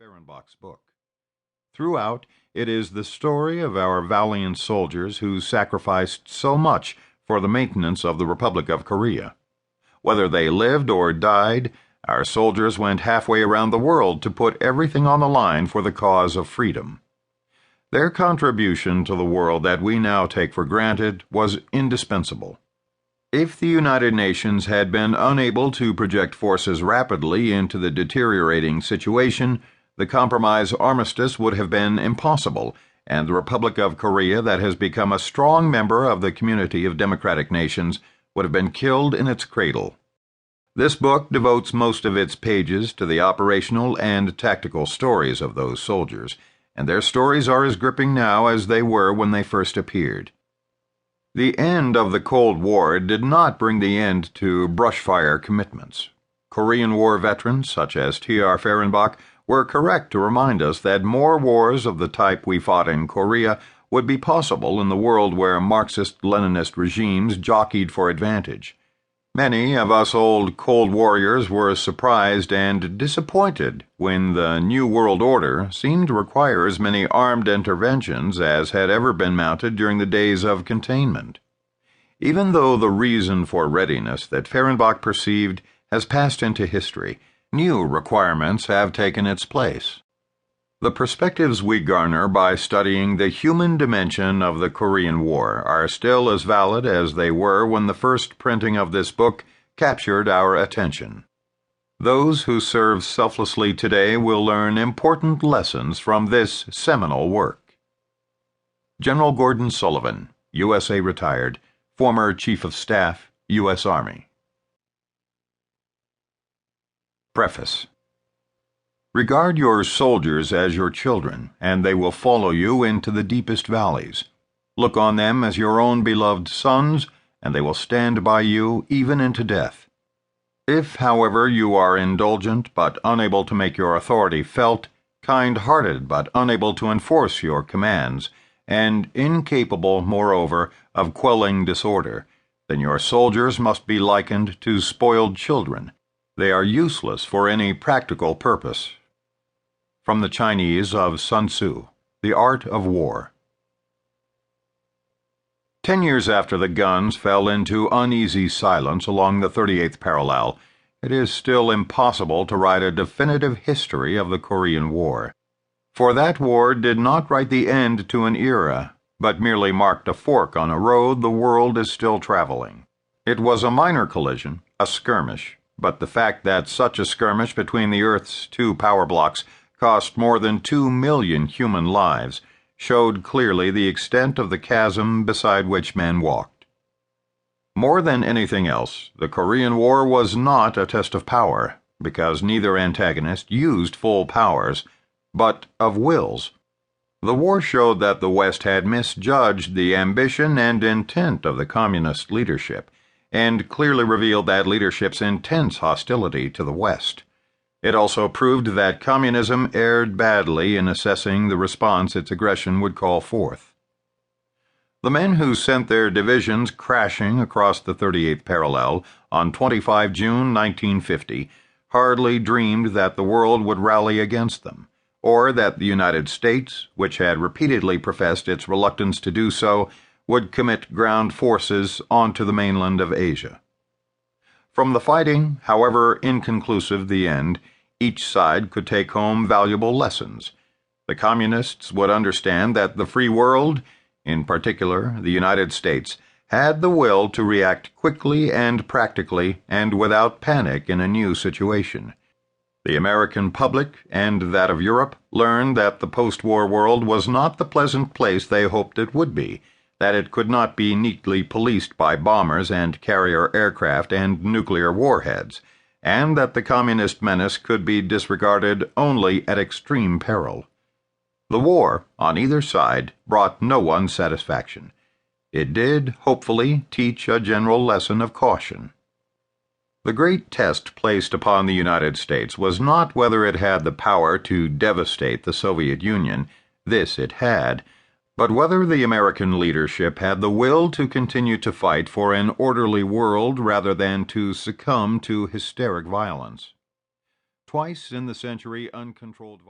Fehrenbach's book. Throughout, it is the story of our valiant soldiers who sacrificed so much for the maintenance of the Republic of Korea. Whether they lived or died, our soldiers went halfway around the world to put everything on the line for the cause of freedom. Their contribution to the world that we now take for granted was indispensable. If the United Nations had been unable to project forces rapidly into the deteriorating situation, the compromise armistice would have been impossible, and the Republic of Korea, that has become a strong member of the community of democratic nations, would have been killed in its cradle. This book devotes most of its pages to the operational and tactical stories of those soldiers, and their stories are as gripping now as they were when they first appeared. The end of the Cold War did not bring the end to brushfire commitments. Korean War veterans, such as T.R. Fehrenbach, were correct to remind us that more wars of the type we fought in Korea would be possible in the world where Marxist-Leninist regimes jockeyed for advantage. Many of us old Cold Warriors were surprised and disappointed when the New World Order seemed to require as many armed interventions as had ever been mounted during the days of containment. Even though the reason for readiness that Fehrenbach perceived has passed into history, new requirements have taken its place. The perspectives we garner by studying the human dimension of the Korean War are still as valid as they were when the first printing of this book captured our attention. Those who serve selflessly today will learn important lessons from this seminal work. General Gordon Sullivan, USA retired, former Chief of Staff, U.S. Army. Preface. Regard your soldiers as your children, and they will follow you into the deepest valleys. Look on them as your own beloved sons, and they will stand by you even into death. If, however, you are indulgent but unable to make your authority felt, kind-hearted but unable to enforce your commands, and incapable, moreover, of quelling disorder, then your soldiers must be likened to spoiled children. They are useless for any practical purpose. From the Chinese of Sun Tzu, The Art of War. 10 years after the guns fell into uneasy silence along the 38th parallel, it is still impossible to write a definitive history of the Korean War. For that war did not write the end to an era, but merely marked a fork on a road the world is still traveling. It was a minor collision, a skirmish, but the fact that such a skirmish between the Earth's two power blocks cost more than 2 million human lives showed clearly the extent of the chasm beside which men walked. More than anything else, the Korean War was not a test of power, because neither antagonist used full powers, but of wills. The war showed that the West had misjudged the ambition and intent of the communist leadership, and clearly revealed that leadership's intense hostility to the West. It also proved that communism erred badly in assessing the response its aggression would call forth. The men who sent their divisions crashing across the 38th parallel on 25 June 1950 hardly dreamed that the world would rally against them, or that the United States, which had repeatedly professed its reluctance to do so, would commit ground forces onto the mainland of Asia. From the fighting, however inconclusive the end, each side could take home valuable lessons. The communists would understand that the free world, in particular the United States, had the will to react quickly and practically and without panic in a new situation. The American public and that of Europe learned that the post-war world was not the pleasant place they hoped it would be, that it could not be neatly policed by bombers and carrier aircraft and nuclear warheads, and that the communist menace could be disregarded only at extreme peril. The war, on either side, brought no one satisfaction. It did, hopefully, teach a general lesson of caution. The great test placed upon the United States was not whether it had the power to devastate the Soviet Union. This it had, but whether the American leadership had the will to continue to fight for an orderly world rather than to succumb to hysteric violence. Twice in the century, uncontrolled violence